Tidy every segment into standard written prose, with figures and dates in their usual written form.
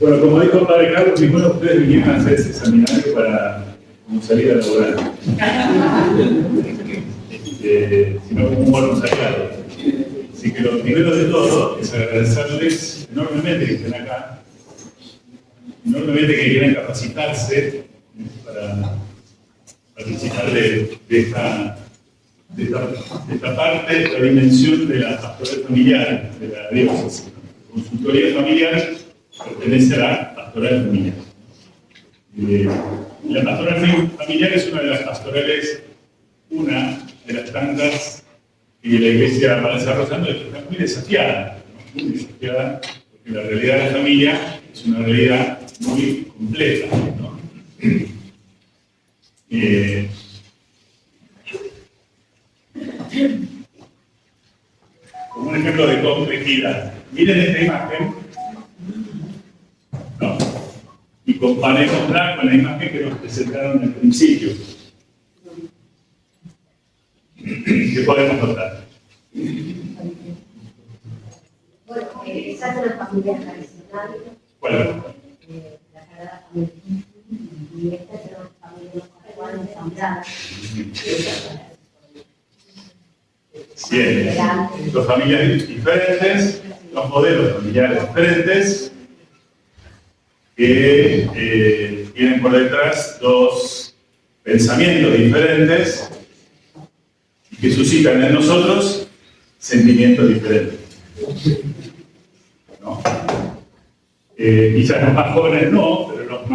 Bueno, como dijo el padre Carlos, ninguno de ustedes vinieron a hacer ese seminario para como salida laboral, sino como un voluntariado. Así que lo primero de todo es agradecerles enormemente que estén acá, enormemente que quieran capacitarse para participar de esta parte, de la dimensión de la pastoral familiar, de la diócesis. La consultoría familiar pertenece a la pastoral familiar. La pastoral familiar es una de las pastorales, una de las tantas que la Iglesia va desarrollando, que está muy desafiada, ¿no? Muy desafiada, porque la realidad de la familia es una realidad muy compleja, ¿no? Como un ejemplo de complejidad. Miren esta imagen, ¿no? Y comparémosla con la imagen que nos presentaron al principio. ¿Qué podemos notar? Bueno, esa es una familia tradicional. ¿Cuál? La Sagrada Familia. Y esta es una familia igual ensamblada. Bien, dos familias diferentes, dos modelos familiares diferentes, que tienen por detrás dos pensamientos diferentes y que suscitan en nosotros sentimientos diferentes. ¿No? Quizás los más jóvenes no, pero los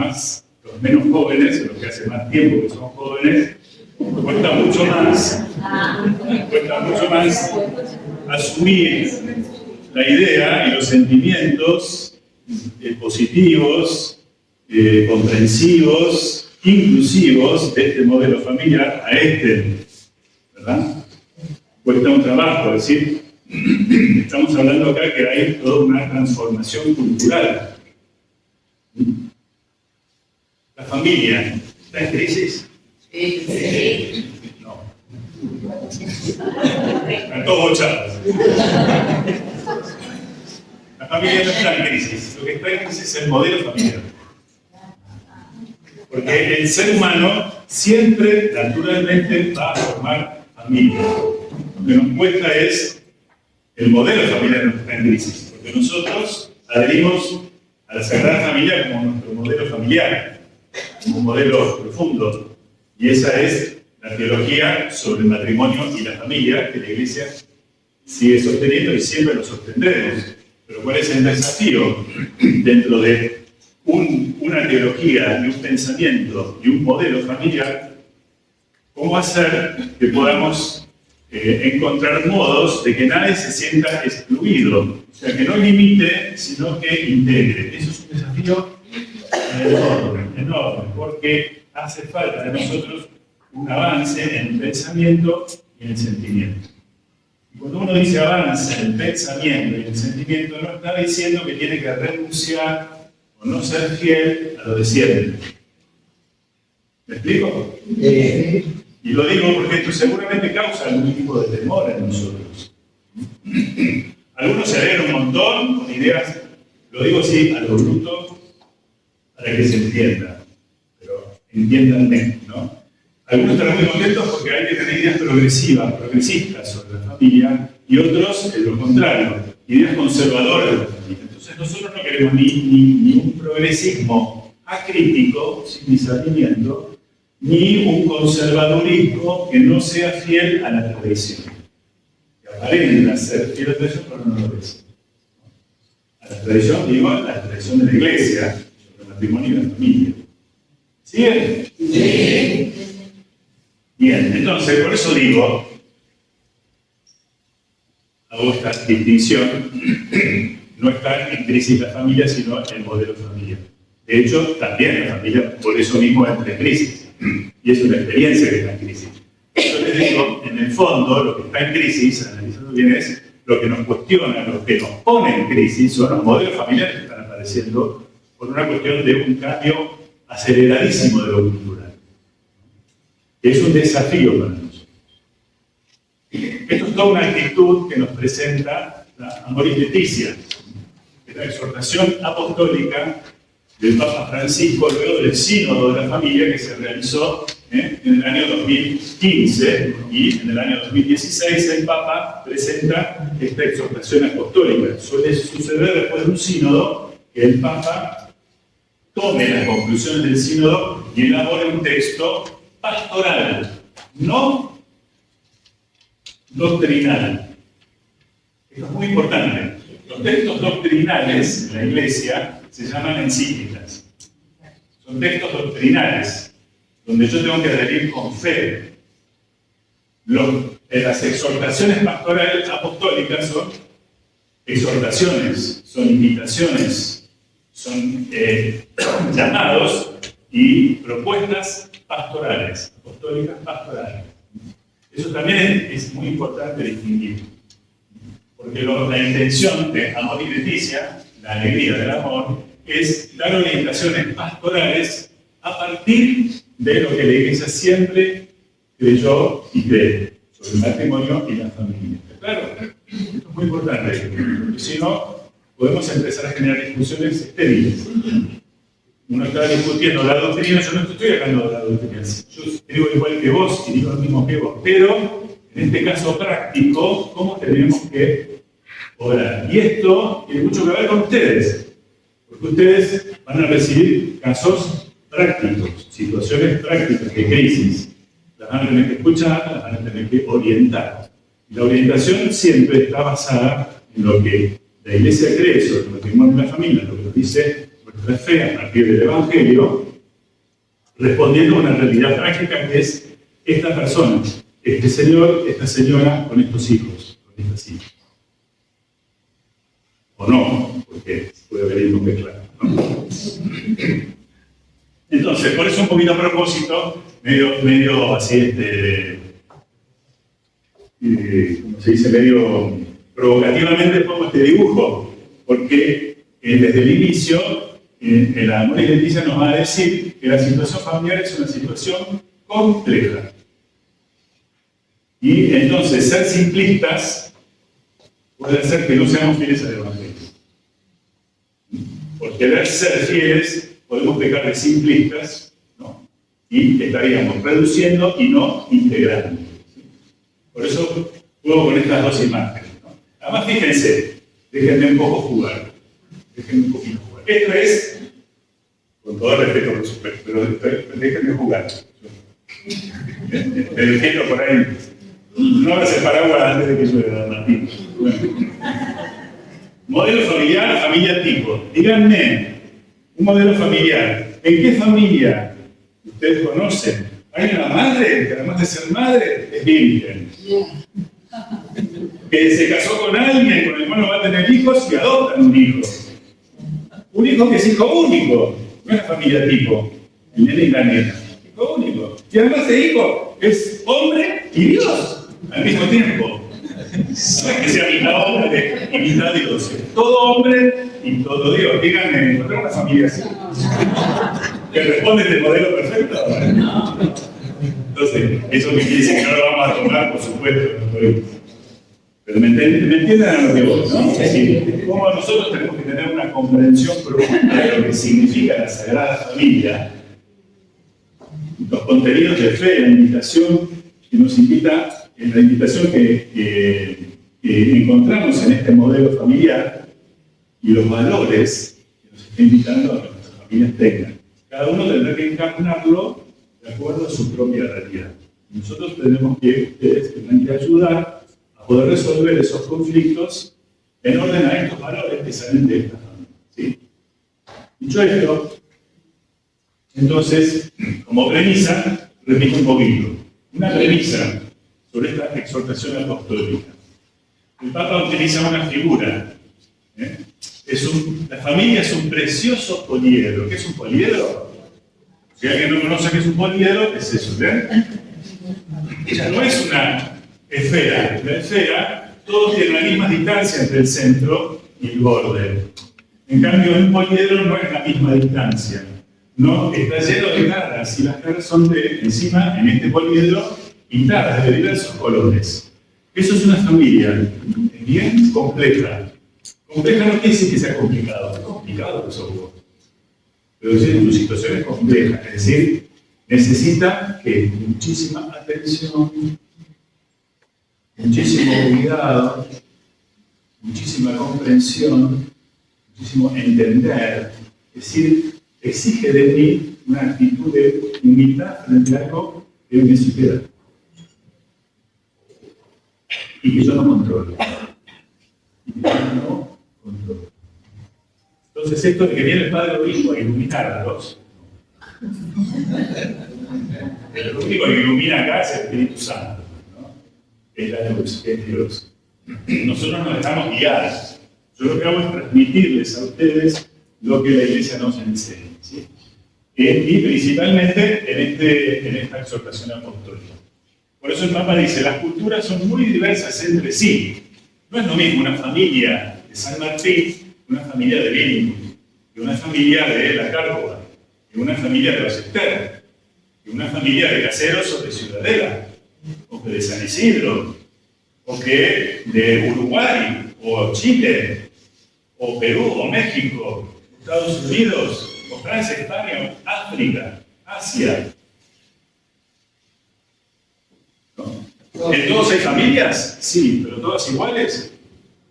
menos jóvenes, los que hace más tiempo que son jóvenes, cuesta mucho más asumir la idea y los sentimientos positivos, comprensivos, inclusivos de este modelo familiar a este, ¿verdad? Cuesta un trabajo, es decir, estamos hablando acá que hay toda una transformación cultural. La familia está en crisis. Sí. No. Están todos bochados. La familia no está en crisis. Lo que está en crisis es el modelo familiar. Porque el ser humano siempre, naturalmente, va a formar familia. Lo que nos cuesta es el modelo familiar no está en crisis. Porque nosotros adherimos a la Sagrada Familia como nuestro modelo familiar, como un modelo profundo. Y esa es la teología sobre el matrimonio y la familia que la Iglesia sigue sosteniendo y siempre lo sostendremos. Pero ¿cuál es el desafío dentro de una teología y un pensamiento y un modelo familiar? ¿Cómo hacer que podamos encontrar modos de que nadie se sienta excluido? O sea, que no limite, sino que integre. Eso es un desafío enorme, porque hace falta de nosotros un avance en el pensamiento y en el sentimiento. Y cuando uno dice avance en el pensamiento y en el sentimiento, no está diciendo que tiene que renunciar o no ser fiel a lo de siempre. ¿Me explico? Y lo digo porque esto seguramente causa algún tipo de temor en nosotros. Algunos se alegran un montón con ideas, lo digo así, a lo bruto, para que se entienda. Pero entiéndanme, ¿no? Algunos estarán muy contentos porque hay que tener ideas progresistas sobre la familia, y otros, lo contrario, ideas conservadoras de la familia. Entonces nosotros no queremos ni un progresismo acrítico, sin discernimiento, ni un conservadurismo que no sea fiel a la tradición. Que aparenta ser fiel a la tradición, pero no lo es. A la tradición, digo, a la tradición de la Iglesia, sobre el matrimonio y la familia. ¿Siguen? Sí. Bien, entonces, por eso digo, hago esta distinción, no está en crisis la familia, sino el modelo familiar. De hecho, también la familia, por eso mismo, entra en crisis. Y es una experiencia que está en crisis. Yo les digo, en el fondo, lo que está en crisis, analizando bien, es lo que nos cuestiona, lo que nos pone en crisis, son los modelos familiares que están apareciendo por una cuestión de un cambio aceleradísimo de lo cultural. Es un desafío para nosotros. Esto es toda una actitud que nos presenta la Amoris Laetitia, es la exhortación apostólica del Papa Francisco luego del sínodo de la familia que se realizó en el año 2015, y en el año 2016 el Papa presenta esta exhortación apostólica. Suele suceder después de un sínodo que el Papa tome las conclusiones del sínodo y elabore un texto pastoral, no doctrinal. Esto es muy importante. Los textos doctrinales en la Iglesia se llaman encíclicas. Son textos doctrinales, donde yo tengo que adherir con fe. Las exhortaciones pastorales apostólicas son exhortaciones, son invitaciones, son llamados y propuestas pastorales, apostólicas pastorales. Eso también es muy importante distinguir, porque la intención de Amor y Leticia, la alegría del amor, es dar orientaciones pastorales a partir de lo que la Iglesia siempre creyó y cree sobre el matrimonio y la familia. Claro, esto es muy importante, porque si no, podemos empezar a generar discusiones estériles. Uno está discutiendo la doctrina, yo no estoy hablando de la doctrina, yo digo igual que vos y digo lo mismo que vos, pero en este caso práctico, ¿cómo tenemos que orar? Y esto tiene mucho que ver con ustedes, porque ustedes van a recibir casos prácticos, situaciones prácticas de crisis. Las van a tener que escuchar, las van a tener que orientar. Y la orientación siempre está basada en lo que la Iglesia cree sobre el matrimonio y la familia, lo que nos dice nuestra fe a partir del Evangelio, respondiendo a una realidad práctica que es esta persona, este señor, esta señora con estos hijos, con estas hijas. O no, porque puede venir muy claro, ¿no? Entonces, por eso un poquito a propósito, medio así, como se dice, medio provocativamente pongo este dibujo, porque desde el inicio, el Amor y Leticia nos va a decir que la situación familiar es una situación compleja. Y entonces, ser simplistas puede hacer que no seamos fieles al Evangelio. Por querer ser fieles, podemos pecar de simplistas, ¿no? Y estaríamos reduciendo y no integrando. ¿Sí? Por eso juego con estas dos imágenes, ¿no? Además, fíjense, déjenme un poco jugar. Déjenme un poquito jugar. Esto es, con todo respeto por supuesto, pero déjenme jugar. Me defiendo por ahí. No abras el paraguas antes de que llueva, Martín. Bueno. Modelo familiar, familia tipo. Díganme, un modelo familiar. ¿En qué familia ustedes conocen? Hay una madre que además de ser madre es virgen. Que se casó con alguien con el cual no va a tener hijos y adoptan un hijo. Un hijo que es hijo único. No es familia tipo. El nene y la nena. Hijo único. Y además ese hijo es hombre y Dios al mismo tiempo. No es que sea mitad hombre y mitad Dios. Es todo hombre y todo Dios. Díganme, ¿encontrar una familia así? ¿Que responde este modelo perfecto? Entonces, eso que quiere decir que no lo vamos a tomar, por supuesto. Pero me entienden a lo que vos, ¿no? Es decir, cómo nosotros tenemos que tener una comprensión profunda de lo que significa la Sagrada Familia, los contenidos de fe, la invitación que nos invita, la invitación que encontramos en este modelo familiar y los valores que nos está invitando a que nuestras familias tengan. Cada uno tendrá que encarnarlo de acuerdo a su propia realidad. Nosotros tenemos que, ustedes tendrán que ayudar a poder resolver esos conflictos en orden a estos valores que salen de esta familia. ¿Sí? Dicho esto, entonces, como premisa, repito un poquito. Una premisa sobre esta exhortación apostólica. El Papa utiliza una figura. La familia es un precioso poliedro. ¿Qué es un poliedro? Si alguien no conoce qué es un poliedro, es eso, ¿ven? Ella no es una esfera. La esfera, todos tienen la misma distancia entre el centro y el borde. En cambio, un poliedro no es la misma distancia. No, está lleno de caras, y las caras son de, encima, en este poliedro, pintadas de diversos colores. Eso es una familia bien compleja, Compleja no quiere decir que sea complicado, es complicado que sos vos. Pero decir, tu situación es compleja, es decir, necesita que muchísima atención, muchísimo cuidado, muchísima comprensión, muchísimo entender, es decir, exige de mí una actitud de humildad frente a algo que me supera y que yo no controlo. Entonces esto de que viene el Padre Obispo a iluminarlos, el único que ilumina acá es el Espíritu Santo, ¿no? Es la luz, es Dios. Nosotros nos dejamos guiar. Yo lo que hago es transmitirles a ustedes lo que la Iglesia nos enseña, ¿sí? Y principalmente en esta exhortación apostólica. Por eso el Papa dice, las culturas son muy diversas entre sí. No es lo mismo una familia de San Martín que una familia de Bíblico, que una familia de La Cárcova, que una familia de Ballester, que una familia de Caseros o de Ciudadela, o que de San Isidro, o que de Uruguay, o Chile, o Perú, o México, Estados Unidos, o Francia, España, África, Asia. ¿No? ¿En todos hay familias? Sí, pero ¿todas iguales?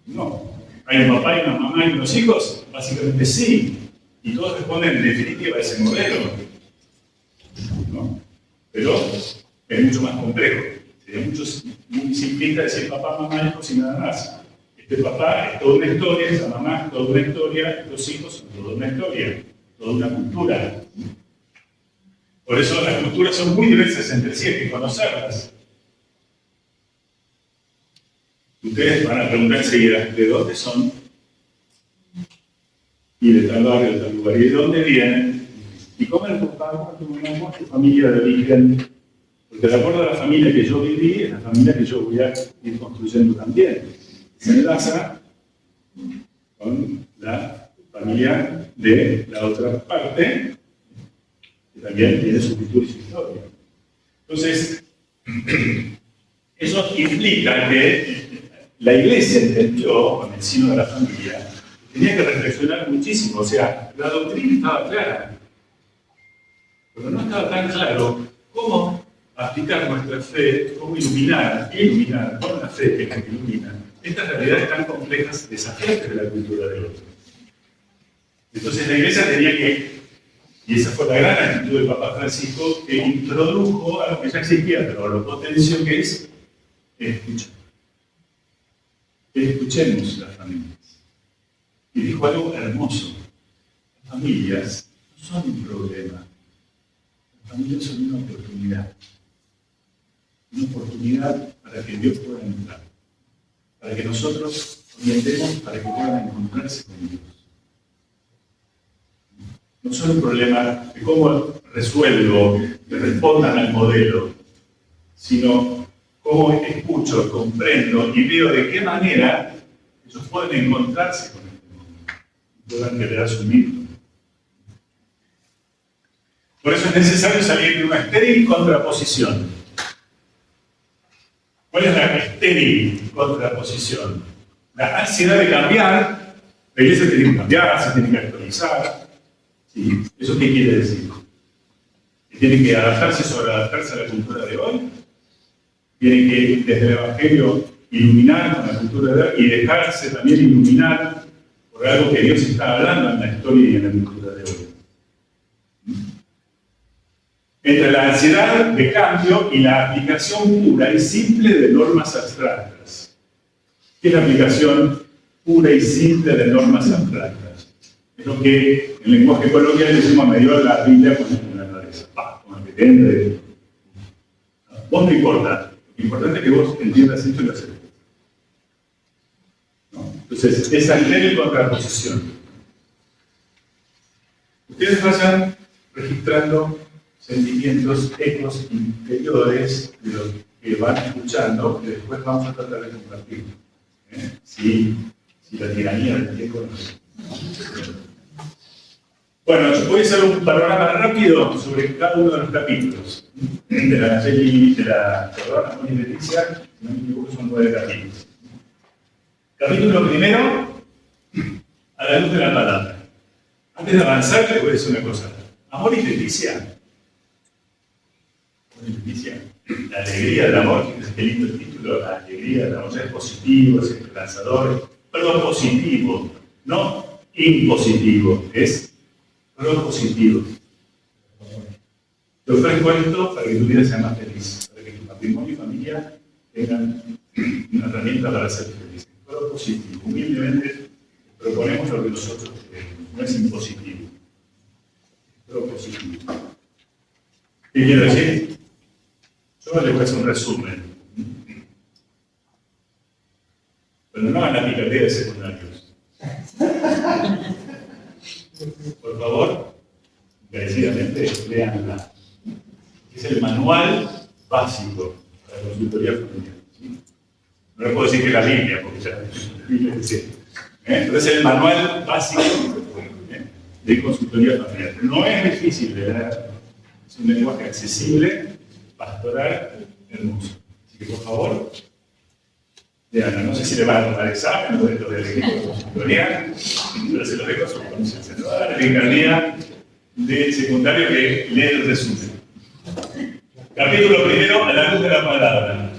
No. ¿Hay un papá y una mamá y unos hijos? Básicamente sí. Y todos responden en definitiva a ese modelo. ¿No? Pero es mucho más complejo. Sería muy simplista decir papá, mamá, hijos y nada más. Este papá es toda una historia, esa mamá es toda una historia, estos hijos son toda una historia, toda una cultura. Por eso las culturas son muy diversas entre sí, hay que conocerlas. Ustedes van a preguntar enseguida, ¿de dónde son? Y de tal barrio, de tal lugar. ¿Y de dónde vienen? ¿Y cómo el papá, cómo es tu familia de origen? Porque de acuerdo a la familia que yo viví, es la familia que yo voy a ir construyendo también. Se enlaza con la familia de la otra parte, que también tiene su cultura y su historia. Entonces, eso implica que la Iglesia entendió, con el sino de la familia, que tenía que reflexionar muchísimo. O sea, la doctrina estaba clara, pero no estaba tan claro cómo aplicar nuestra fe, cómo iluminar con la fe que es la que ilumina estas realidades tan complejas, desafiantes de la cultura del otro. Entonces la Iglesia tenía que, y esa fue la gran actitud del Papa Francisco, que introdujo algo que ya existía, pero lo potenció, que es escuchar. Escuchemos las familias. Y dijo algo hermoso. Las familias no son un problema. Las familias son una oportunidad. Una oportunidad para que Dios pueda entrar. Para que nosotros orientemos para que puedan encontrarse con Dios. No son un problema de cómo resuelvo, que respondan al modelo, sino cómo escucho, comprendo y veo de qué manera ellos pueden encontrarse con este mundo y puedan querer asumirlo. Por eso es necesario salir de una estéril contraposición. ¿Cuál es la estéril contraposición? La ansiedad de cambiar. La Iglesia tiene que cambiar, se tiene que actualizar. ¿Sí? ¿Eso qué quiere decir? ¿Que tiene que adaptarse a la cultura de hoy? ¿Tiene que, desde el Evangelio, iluminar con la cultura de hoy y dejarse también iluminar por algo que Dios está hablando en la historia y en la cultura de hoy? Entre la ansiedad de cambio y la aplicación pura y simple de normas abstractas. ¿Qué es la aplicación pura y simple de normas abstractas? Es lo que en lenguaje coloquial decimos me dio la Biblia con la cabeza. Con el que te entre. Vos no importa. Lo importante es que vos entiendas esto y lo aceptes. ¿No? Entonces, esa es la contraposición. Ustedes vayan registrando sentimientos, ecos interiores de lo que van escuchando, que después vamos a tratar de compartir. Si la tiranía del tiempo no. Bueno, yo voy a hacer un panorama rápido sobre cada uno de los capítulos de la serie de la Amor y Leticia, si no me equivoco son 9 capítulos. Capítulo primero, a la luz de la palabra. Antes de avanzar, te voy a decir una cosa. Amor y Leticia. Amor y Leticia. La alegría del amor, qué lindo el título, la alegría del amor, es positivo, es esperanzador, propositivo, no impositivo, es propositivo. Te ofrezco esto para que tu vida sea más feliz, para que tu matrimonio y familia tengan una herramienta para ser felices. Propositivo. Humildemente proponemos lo que nosotros queremos, no es impositivo, es propositivo. ¿Qué quiero decir? Yo les voy a hacer un resumen. Pero no hagan la picardía de secundarios. Por favor, agradecidamente, leanla. Es el manual básico para la consultoría familiar. ¿Sí? No le puedo decir que es la Biblia, porque ya la Biblia dice. Pero es el manual básico de consultoría familiar. No es difícil de leer, es un lenguaje accesible, pastoral, hermoso. Así que por favor, leanla. No sé si le van a tomar examen o dentro del equipo de consultoría, pero se lo dejo a su conciencia. Se lo va a dar la picardía del secundario que lee el resumen. Capítulo primero, a la luz de la palabra.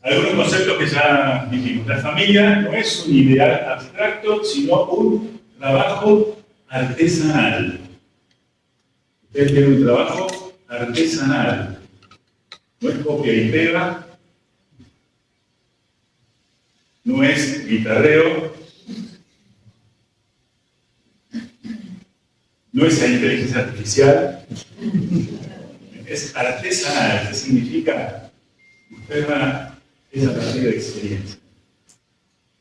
Algunos conceptos que ya dijimos. La familia no es un ideal abstracto, sino un trabajo artesanal. Ustedes tienen un trabajo artesanal. No es copia y pega, no es guitarreo, no es la inteligencia artificial, es artesanal, que significa ustedes es a partir de experiencia.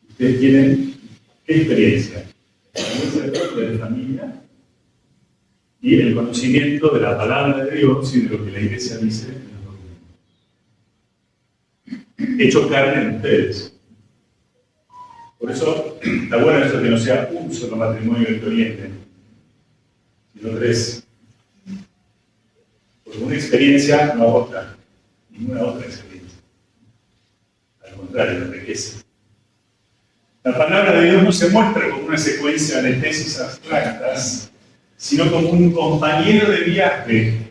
Ustedes tienen ¿qué experiencia? La experiencia de la familia y el conocimiento de la palabra de Dios y de lo que la Iglesia dice en los documentos. Hecho carne en ustedes. Por eso está bueno eso que no sea un solo matrimonio del Oriente, sino tres. Porque una experiencia no agota ninguna otra experiencia. Al contrario, enriquece. La palabra de Dios no se muestra como una secuencia de tesis abstractas, sino como un compañero de viaje,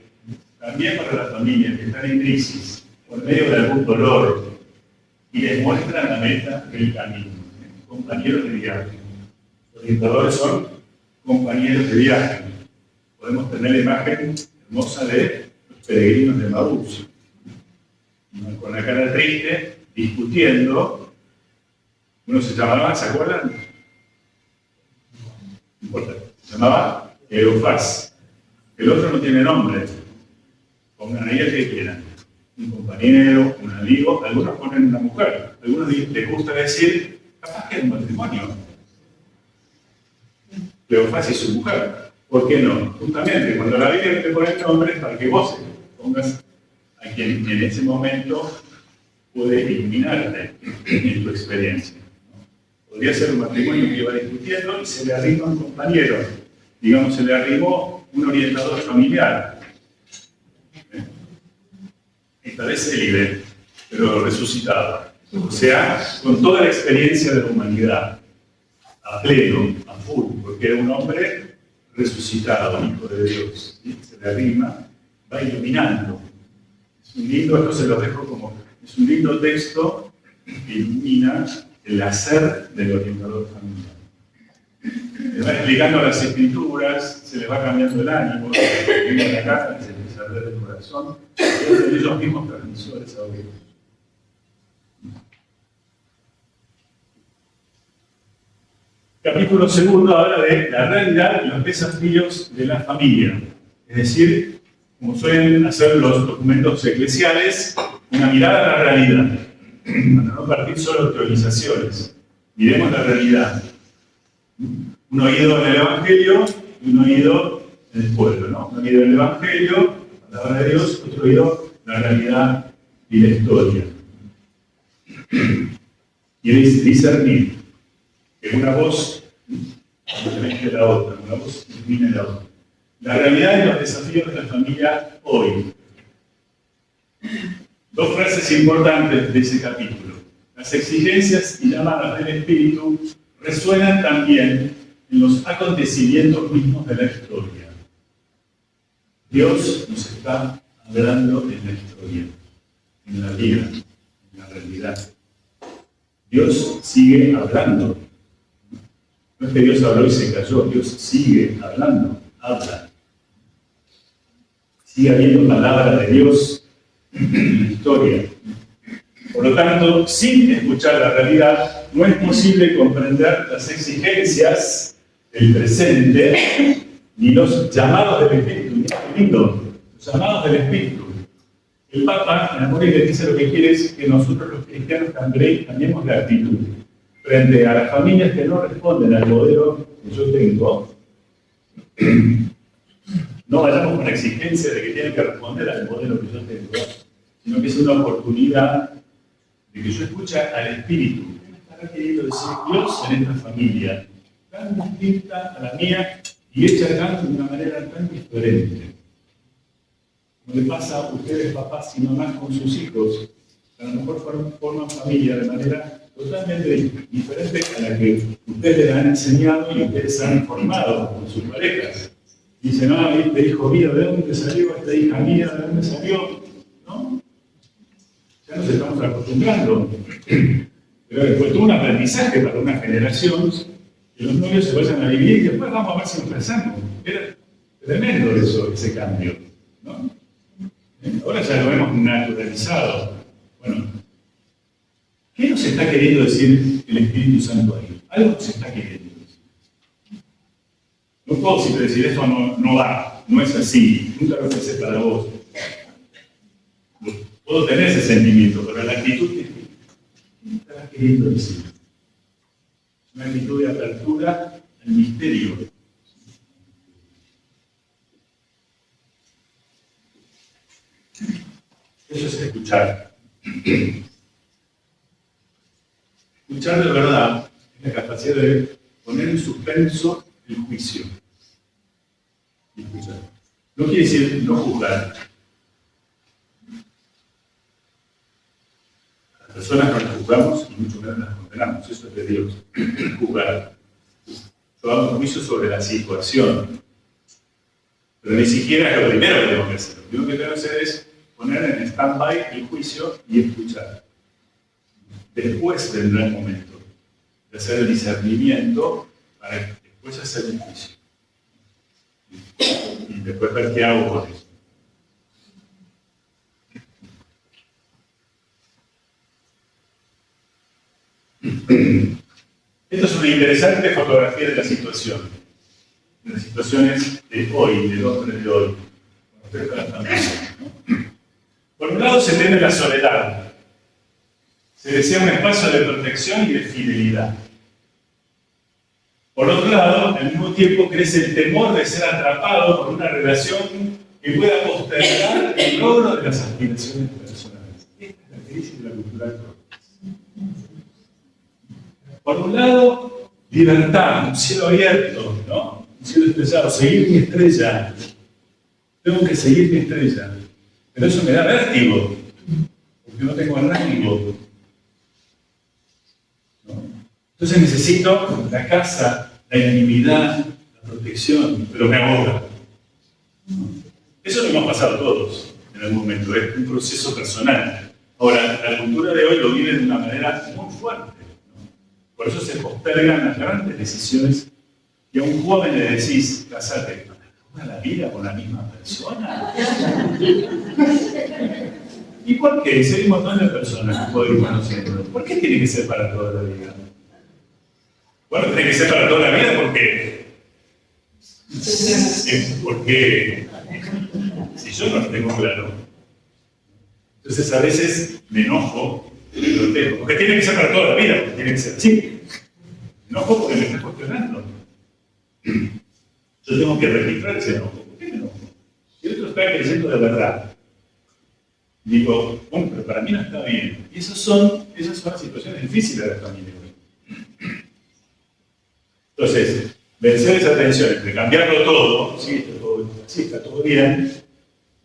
también para las familias que están en crisis, por medio de algún dolor, y les muestra la meta del camino. Compañeros de viaje. Los orientadores son compañeros de viaje. Podemos tener la imagen hermosa de los peregrinos de Maús, con la cara triste, discutiendo. Uno se llamaba, ¿se acuerdan? No importa. Se llamaba Eufaz. El otro no tiene nombre. Pongan ahí el que quieran. Un compañero, un amigo. Algunos ponen una mujer. Algunos les gusta decir, capaz que es un matrimonio. Eufaz y su mujer. ¿Por qué no? Justamente, cuando la Biblia te pone el nombre es para que vos pongas a quien en ese momento puede iluminarte en tu experiencia. Podría ser un matrimonio que iba discutiendo y se le arrima un compañero. Digamos, se le arrimó un orientador familiar. Esta vez célibe, pero resucitado. O sea, con toda la experiencia de la humanidad, a pleno, a full, porque era un hombre resucitado, hijo de Dios. ¿Sí? Se le arrima, va iluminando. Es un lindo, esto se lo dejo como, es un lindo texto que ilumina el hacer del orientador familiar. Le va explicando las escrituras, se le va cambiando el ánimo, se le la casa y se empieza a ver el corazón, y es de ellos mismos transmisores a Dios. Capítulo segundo habla de la realidad y los desafíos de la familia. Es decir, como suelen hacer los documentos eclesiales, una mirada a la realidad. Para no partir solo de teorizaciones. Miremos la realidad. Un oído en el Evangelio y un oído en el pueblo, ¿no? Un oído en el Evangelio, la palabra de Dios, otro oído, la realidad y la historia. Y discernir que una voz complemente la otra, una voz ilumina la otra. La realidad y los desafíos de la familia hoy. Dos frases importantes de ese capítulo. Las exigencias y llamadas del Espíritu resuenan también en los acontecimientos mismos de la historia. Dios nos está hablando en la historia, en la vida, en la realidad. Dios sigue hablando. No es que Dios habló y se cayó, Dios sigue hablando, habla. Sigue habiendo palabra de Dios en la historia. Por lo tanto, sin escuchar la realidad, no es posible comprender las exigencias del presente ni los llamados del Espíritu. Mira qué lindo, los llamados del Espíritu. El Papa, en Amor y Leticia, lo que quiere es que nosotros los cristianos cambiemos de actitud frente a las familias que no responden al modelo que yo tengo. No vayamos con la exigencia de que tienen que responder al modelo que yo tengo, sino que es una oportunidad de que yo escuche al Espíritu. ¿Qué me estará queriendo decir Dios en esta familia? Tan distinta a la mía y hecha de una manera tan diferente. Como le pasa a ustedes, papás y mamás, con sus hijos. A lo mejor forman familia de manera totalmente diferente a la que ustedes les han enseñado y ustedes han formado con sus parejas. Dicen, este hijo mío, ¿de dónde salió? Esta hija mía, ¿de dónde salió? ¿No? Ya nos estamos acostumbrando. Pero fue todo un aprendizaje para una generación que los novios se vayan a vivir y después vamos a ver si nos casamos. Era tremendo eso, ese cambio, ¿no? Ahora ya lo hemos naturalizado. Bueno, ¿qué nos está queriendo decir el Espíritu Santo ahí? Algo nos está queriendo decir. No puedo siempre decir esto no va, no es así, nunca lo pensé para vos. Puedo tener ese sentimiento, pero la actitud que me está queriendo decir. Una actitud de apertura al misterio. Eso es escuchar. Escuchar de verdad es la capacidad de poner en suspenso el juicio. Y escuchar. No quiere decir no juzgar. A las personas no las juzgamos y mucho menos las condenamos. Eso es de Dios. Juzgar. Yo hago un juicio sobre la situación. Pero ni siquiera es lo primero que tengo que hacer. Lo primero que tengo que hacer es poner en stand-by el juicio y escuchar. Después vendrá el momento de hacer el discernimiento para después hacer el juicio. Y después ver qué hago con eso. Esta es una interesante fotografía de la situación. De las situaciones de hoy, del hombre de hoy. Con respecto a la familia, ¿no? Por un lado se teme la soledad. Se desea un espacio de protección y de fidelidad. Por otro lado, al mismo tiempo crece el temor de ser atrapado por una relación que pueda postergar el logro de las aspiraciones personales. Esta es la crisis de la cultura actual. Por un lado, libertad, un cielo abierto, ¿no? Un cielo estrellado, seguir mi estrella. Tengo que seguir mi estrella. Pero eso me da vértigo, porque no tengo arraigo. ¿No? Entonces necesito la casa, la intimidad, la protección, pero me ahoga. ¿No? Eso lo hemos pasado todos en algún momento, es un proceso personal. Ahora, la cultura de hoy lo vive de una manera muy fuerte. ¿No? Por eso se postergan las grandes decisiones que a un joven le decís, casate. ¿Toda la vida con la misma persona? ¿Y por qué? Si hay un montón de personas que puedo ir conociendo. ¿Por qué tiene que ser para toda la vida? Bueno, tiene que ser para toda la vida porque si yo no lo tengo claro, entonces a veces me enojo, porque tiene que ser para toda la vida, porque tiene que ser así. Me enojo porque me está cuestionando. Yo tengo que registrar ese enojo. ¿Por qué me enojo? Si el otro está creyendo de verdad, digo, bueno, pero para mí no está bien. Y esas son las situaciones difíciles de la familia. Entonces, vencer esa tensión entre cambiarlo todo, sí, está todo bien,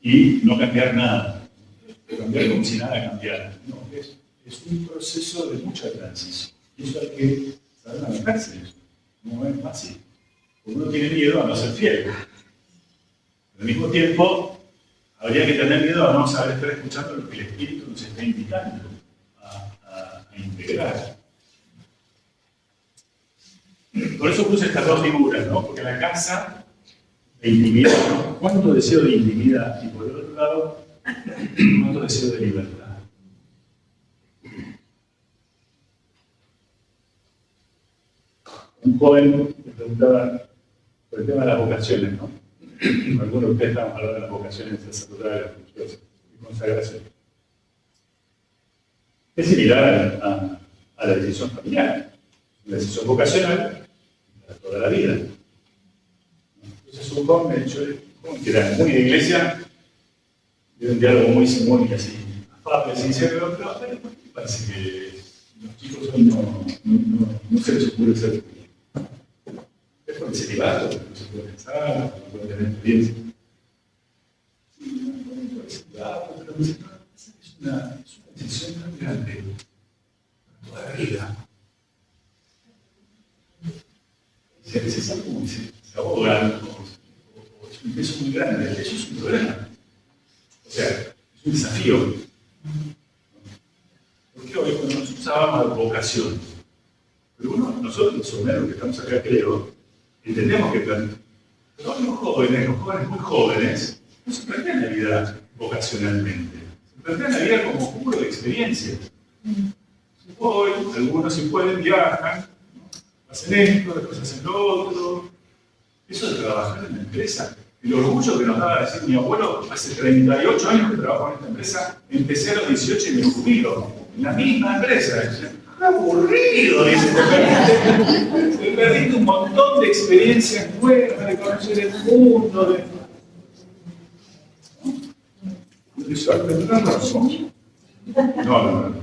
y no cambiar nada. Cambiar como si nada cambiara. No, es un proceso de mucha transición. Y eso hay que Saber manejarse. No es fácil. Uno tiene miedo a no ser fiel. Al mismo tiempo, habría que tener miedo a no saber estar escuchando lo que el Espíritu nos está invitando a integrar. Por eso puse estas dos figuras, ¿no? Porque la casa de intimidad, ¿no? ¿Cuánto deseo de intimidad? Y por el otro lado, ¿cuánto deseo de libertad? Un joven me preguntaba por el tema de las vocaciones, ¿no? Algunos de ustedes estamos hablando de las vocaciones sacerdotales, religiosas y consagración. Es similar a la decisión familiar, la decisión vocacional para toda la vida. Entonces un joven me dijo, que era muy de iglesia, de un diálogo muy simbólico, así, afable, sincero, pero ¿por qué parece que los chicos hoy no se les ocurre ser? Es porque se celibato, porque no se puede pensar, no puede tener experiencia. Sí, no puede ser celibato, pero es una decisión tan grande para toda la vida. Se sabe cómo se ahoga, o es un peso muy grande, eso es un problema. O sea, es un desafío. Porque hoy cuando nos usábamos de vocación, pero bueno, nosotros los que estamos acá, creo, entendemos que pero los jóvenes muy jóvenes, no se plantean la vida vocacionalmente, se plantean la vida como cúmulo de experiencias. Hoy, algunos si pueden viajan, ¿no? Hacen esto, después hacen lo otro. Eso de trabajar en la empresa, el orgullo que nos daba decir mi abuelo, hace 38 años que trabajo en esta empresa, empecé a los 18 y me jubilo, en la misma empresa. Aburrido, dice, te perdiste un montón de experiencias buenas, de conocer el mundo, ¿Tendrás razón? No.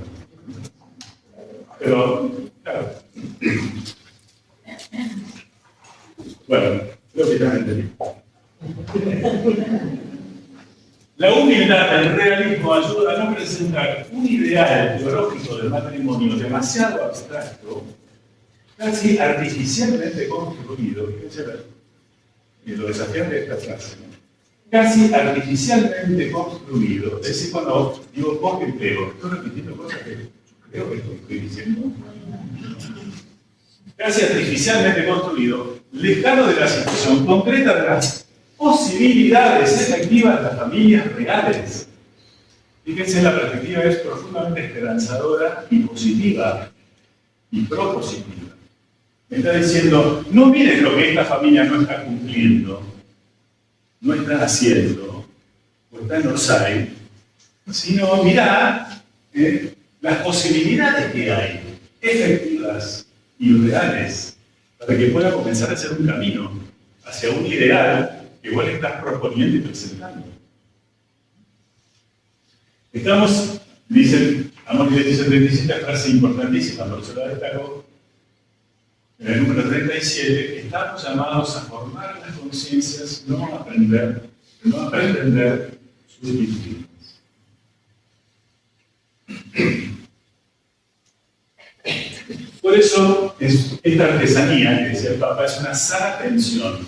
Pero, claro. Bueno, creo que ya me entendí. La humildad, el realismo, ayuda a no presentar un ideal teológico del matrimonio demasiado abstracto, casi artificialmente construido. Fíjense lo desafiante de esta frase, ¿no? Casi artificialmente construido. Es decir, cuando digo vos que creo, estoy repitiendo cosas que yo creo que estoy diciendo. Casi artificialmente construido, lejano de la situación concreta de las posibilidades efectivas de las familias reales. Fíjense, la perspectiva es profundamente esperanzadora y positiva y propositiva. Me está diciendo, no mires lo que esta familia no está cumpliendo, no está haciendo, o está en Orsay, sino mirá las posibilidades que hay, efectivas y reales, para que pueda comenzar a hacer un camino hacia un ideal que vos le estás proponiendo y presentando. Estamos, dicen, Amós 17:37, frase importantísima, por eso la destaco, en el número 37, estamos llamados a formar las conciencias, no a pretender sustituirlas. Por eso, esta artesanía, que decía el Papa, es una sana tensión.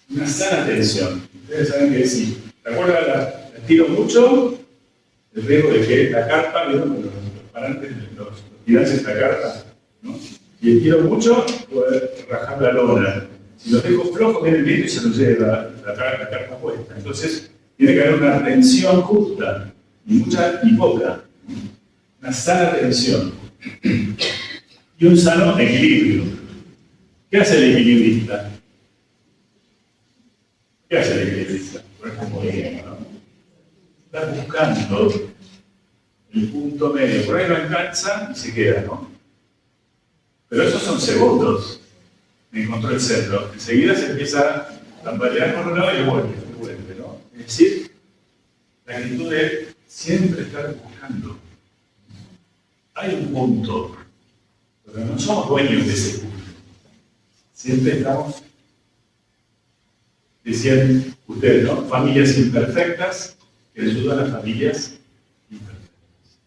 Una sana tensión. Ustedes saben que sí. ¿Te acuerdas? La tiro mucho, el riesgo de que la carpa, ¿vieron? Los parantes, los tirantes de la carpa, ¿no? Y el tiro mucho, puede rajar la lona. Si lo dejo flojo, viene el viento y se lo lleva la carpa puesta. Entonces, tiene que haber una tensión justa, ni mucha ni poca. Una sana tensión. Y un sano equilibrio. ¿Qué hace el equilibrista? ¿Qué hace el equilibrista? ¿no? Está buscando el punto medio. Por ahí no alcanza y se queda, ¿no? Pero esos son segundos. Encontró el centro. Enseguida se empieza a tambalear por un lado y vuelve, ¿no? Es decir, la actitud de siempre estar buscando. Hay un punto, pero no somos dueños de ese punto. Siempre estamos, decían ustedes, ¿no? Familias imperfectas que ayudan a las familias imperfectas.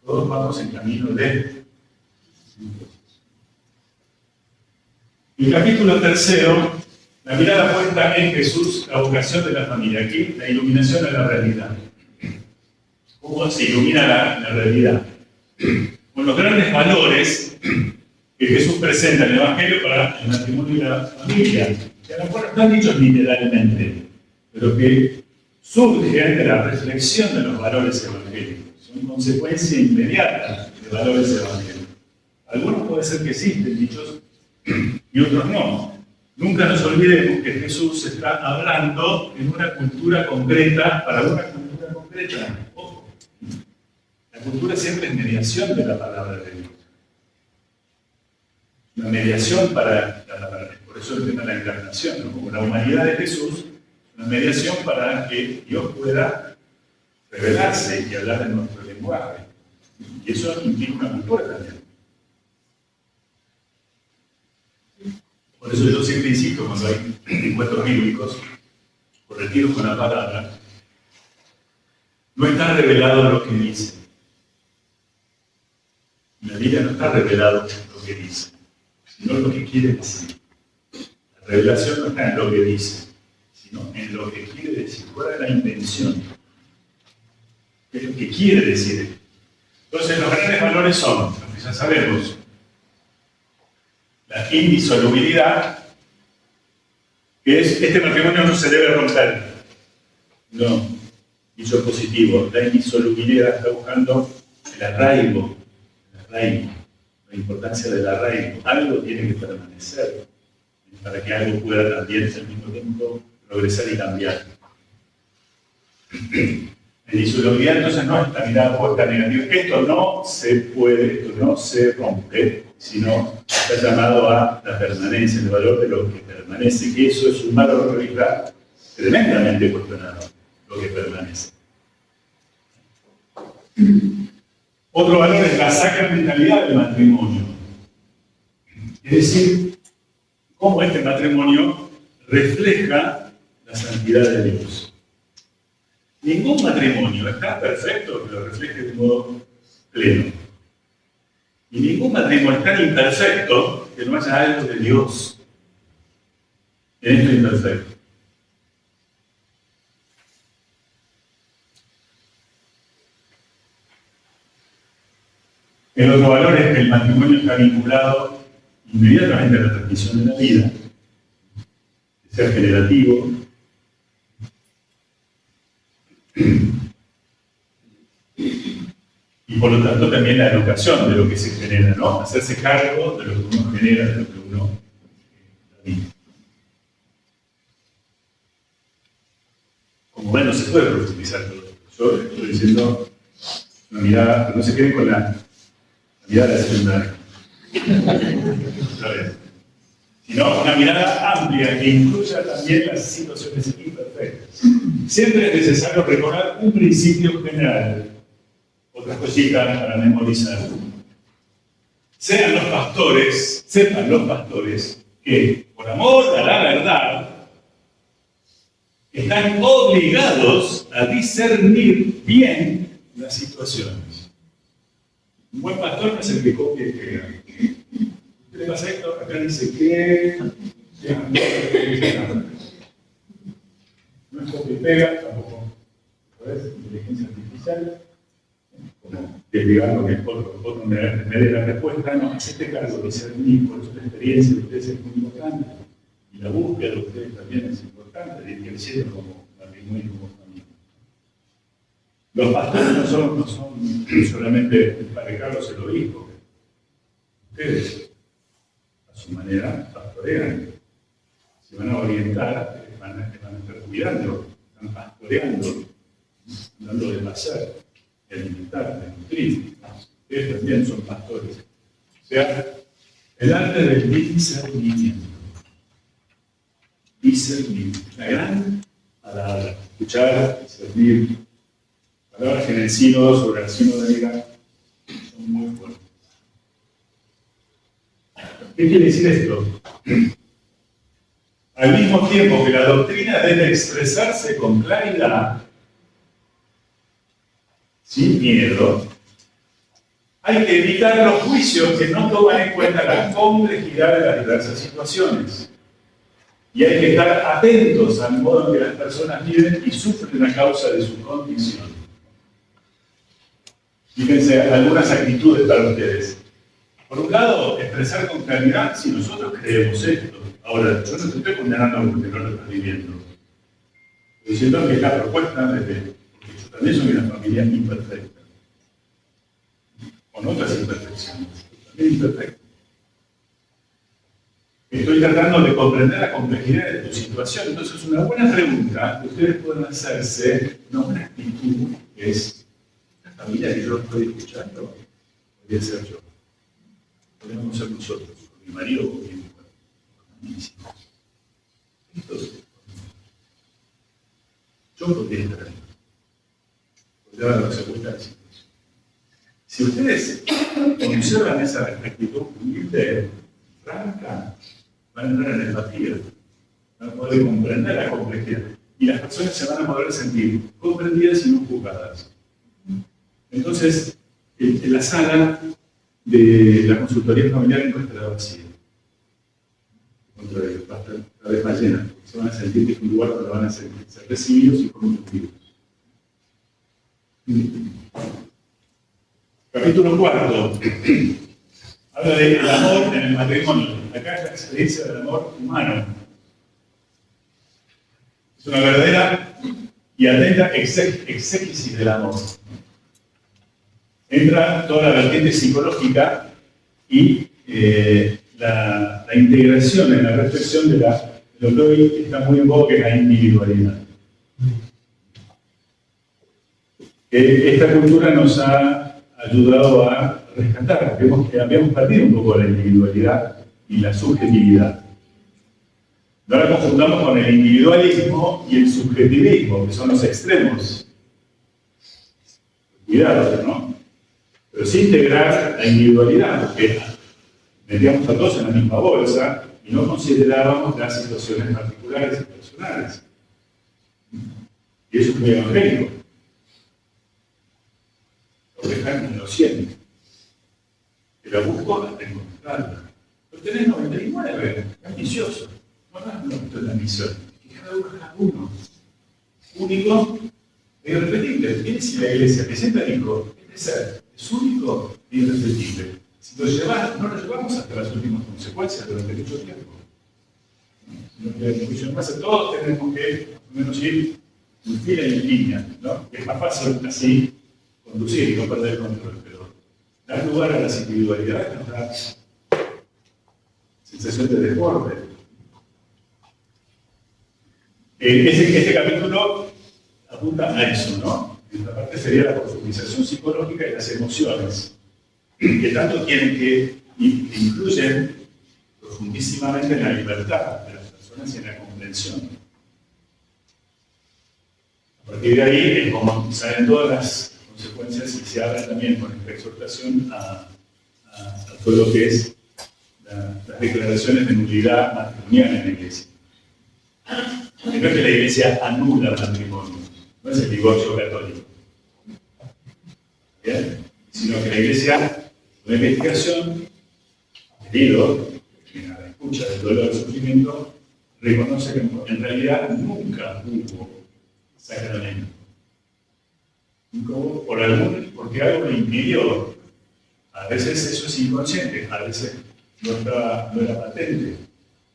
Todos vamos en camino de. El capítulo 3, la mirada puesta en Jesús, la vocación de la familia. Aquí, la iluminación a la realidad. ¿Cómo se ilumina la realidad? Con los grandes valores que Jesús presenta en el Evangelio para el matrimonio y la familia, que a lo mejor no están dichos literalmente, pero que surgen de la reflexión de los valores evangélicos. Son consecuencia inmediata de valores evangélicos. Algunos puede ser que sí, estén dichos, y otros no. Nunca nos olvidemos que Jesús está hablando en una cultura concreta, para una cultura concreta. Ojo, la cultura siempre es mediación de la palabra de Dios. Una mediación para la palabra. Por eso el tema de la encarnación, ¿no? Como la humanidad de Jesús, una mediación para que Dios pueda revelarse y hablar de nuestro lenguaje. Y eso implica una cultura también. Por eso yo siempre insisto cuando hay encuentros bíblicos, o retiros con la palabra, no está revelado lo que dice. En la Biblia no está revelado lo que dice, sino lo que quiere decir. La revelación no está en lo que dice, sino en lo que quiere decir. ¿Cuál es la intención? ¿Qué es lo que quiere decir? Entonces, los grandes valores son, los que ya sabemos, la indisolubilidad, que es, este matrimonio no se debe romper. No, dicho positivo, la indisolubilidad está buscando el arraigo, la importancia del arraigo. Algo tiene que permanecer para que algo pueda también al mismo tiempo progresar y cambiar. La indisolubilidad entonces no es la mirada puesta negativa. Esto no se puede, esto no se rompe, sino está llamado a la permanencia, el valor de lo que permanece, que eso es un valor que está tremendamente cuestionado, lo que permanece. Otro valor es la sacramentalidad del matrimonio. Es decir, cómo este matrimonio refleja la santidad de Dios. Ningún matrimonio está perfecto que lo refleje de modo pleno. Y ningún matrimonio es tan imperfecto que no haya algo de Dios en esto imperfecto. El otro valor es que el matrimonio está vinculado inmediatamente a la transmisión de la vida, de ser generativo, y por lo tanto también la educación de lo que se genera, ¿no? Hacerse cargo de lo que uno genera, de lo que uno vive. Como ven, no se puede profundizar todo esto. Yo estoy diciendo una mirada, pero no se queden con la mirada de la secundaria. Otra vez. Sino una mirada amplia que incluya también las situaciones imperfectas. Siempre es necesario recordar un principio general. Otras cositas para memorizar. Sepan los pastores, que por amor a la verdad están obligados a discernir bien las situaciones. Un buen pastor no es el que copia y pega. ¿Qué le pasa esto? Acá dice que no es copia y pega, tampoco es inteligencia artificial. Como desligando que otro me dé la respuesta, no, hacete cargo de ser mismo, por eso la experiencia de ustedes es muy importante, y la búsqueda de ustedes también es importante, de ir creciendo como matrimonio y como familia. Los pastores no son solamente el padre Carlos el obispo, ustedes, a su manera, pastorean, se van a orientar, van a estar cuidando, están pastoreando, dando de placer, de alimentar, de nutrir. Ustedes también son pastores. O sea, el arte del discernimiento. Discernir. La gran palabra. Escuchar, discernir. Palabras que en el sínodo, sobre el sínodo de vida, son muy fuertes. ¿Qué quiere decir esto? Al mismo tiempo que la doctrina debe expresarse con claridad, sin miedo, Hay que evitar los juicios que no toman en cuenta la complejidad de las diversas situaciones. Y hay que estar atentos al modo en que las personas viven y sufren a causa de su condición. Fíjense, algunas actitudes para ustedes. Por un lado, expresar con claridad si nosotros creemos esto. Ahora, yo no te estoy condenando porque no lo estás viviendo. Estoy diciendo que es la propuesta de porque yo también soy una familia imperfecta. Con otras imperfecciones. También imperfecta. Estoy tratando de comprender la complejidad de tu situación. Entonces, una buena pregunta que ustedes pueden hacerse, una buena actitud es: ¿la familia que yo estoy escuchando podría ser yo? Podemos ser nosotros, con mi marido o con mi mujer, con mis hijos. Entonces, yo podría estar ahí. Podría darse cuenta de la situación. Si ustedes observan esa actitud humilde, franca, van a entrar en empatía, van a poder comprender la complejidad. Y las personas se van a poder sentir comprendidas y no juzgadas. Entonces, en la sala de la consultoría familiar no estará vacía. Va a estar cada vez más llena, porque se van a sentir que es un lugar donde van a ser recibidos y comprendidos. Capítulo 4. Habla del amor en el matrimonio. Acá es la experiencia del amor humano. Es una verdadera y atenta exégesis del amor. Entra toda la vertiente psicológica y la integración en la reflexión de lo que hoy está muy en boga, que es la individualidad. Esta cultura nos ha ayudado a rescatar. Vemos que habíamos perdido un poco la individualidad y la subjetividad. No la confundamos con el individualismo y el subjetivismo, que son los extremos. Cuidado, ¿no? Pero sí integrar la individualidad, porque metíamos a todos en la misma bolsa y no considerábamos las situaciones particulares y personales. Y eso es muy evangélico. Lo dejan y lo sienten. Que la busco hasta encontrarla. Pero tenés 99, es ambicioso. No, esto es la misión. Que cada uno es cada uno. Único e irrepetible. Fíjense si la iglesia que siempre dijo: este ser es único e irrepetible. Si lo no lo llevamos hasta las últimas consecuencias durante mucho tiempo. Sino que en función más a todos tenemos que, por lo menos, ir en fila y en línea, ¿no? Es más fácil así conducir y no perder el control, pero dar lugar a las individualidades nos da sensación de desborde. Este capítulo apunta a eso, ¿no? Esta parte sería la profundización psicológica y las emociones, que tanto tienen que influyen profundísimamente en la libertad de las personas y en la comprensión. A partir de ahí es como salen todas las consecuencias y se habla también con esta exhortación a todo lo que es las declaraciones de nulidad matrimonial en la iglesia. Que no es que la iglesia anula el matrimonio, no es el divorcio católico. ¿Bien? Sino que la iglesia, una investigación, herido, a la escucha del dolor y del sufrimiento, reconoce que en realidad nunca hubo sacramento. Nunca hubo porque algo lo impidió. A veces eso es inconsciente, a veces no era patente.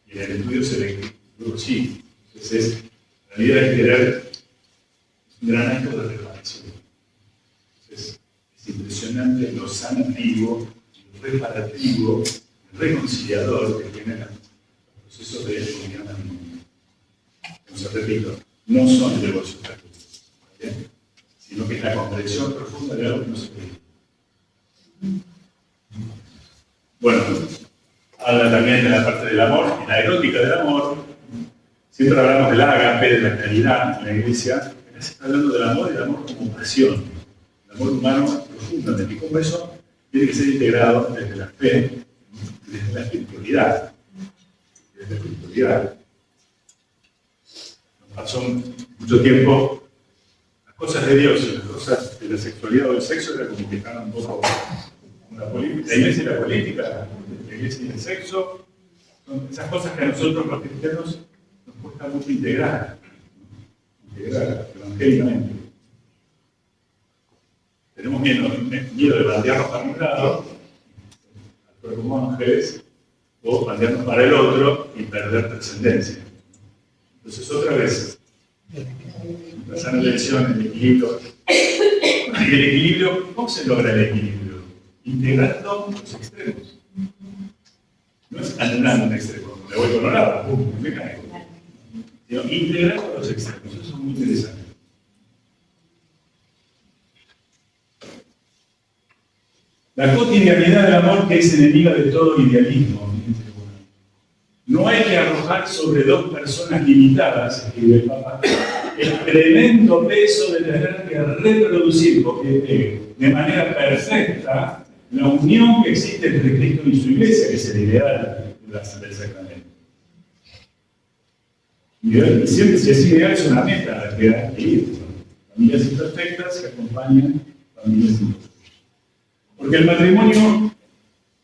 Y en el estudio se ve que luego sí. Entonces, la vida de querer es un gran acto de reparación. Entonces, es impresionante lo sanativo, lo reparativo, el reconciliador que tienen los procesos de comunidad matrimonial. Entonces, repito, no son negocios gratuitos, sino que es la comprensión profunda de algo que no se ve. Bueno, habla también de la parte del amor y la erótica del amor. Siempre hablamos del ágape, de la caridad en la iglesia. Acá se está hablando del amor y del amor como pasión. El amor humano profundamente. Y como eso tiene que ser integrado desde la fe, desde la espiritualidad. Desde la espiritualidad. Nos pasó mucho tiempo las cosas de Dios y las cosas de la sexualidad o del sexo era como que estaban un poco La iglesia y la política, la iglesia y el sexo, son esas cosas que a nosotros los cristianos nos cuesta mucho integrar evangélicamente. Tenemos miedo de bandearnos para un lado, actuar como ángeles, o bandearnos para el otro y perder trascendencia. Entonces, otra vez, la sana elección, el equilibrio. Y el equilibrio, ¿cómo se logra el equilibrio? Integrando los extremos. No es anulando un extremo, me voy por un lado, me caigo. Sino integrando los extremos, eso es muy interesante. La cotidianidad del amor que es enemiga de todo idealismo. No hay que arrojar sobre dos personas limitadas, escribe el Papa, el tremendo peso de tener que reproducir de manera perfecta la unión que existe entre Cristo y su Iglesia, que es el ideal del sacramento. Y siempre, si es ideal, es una meta que hay que ir. Familias imperfectas que acompañan familias imperfectas. Porque el matrimonio,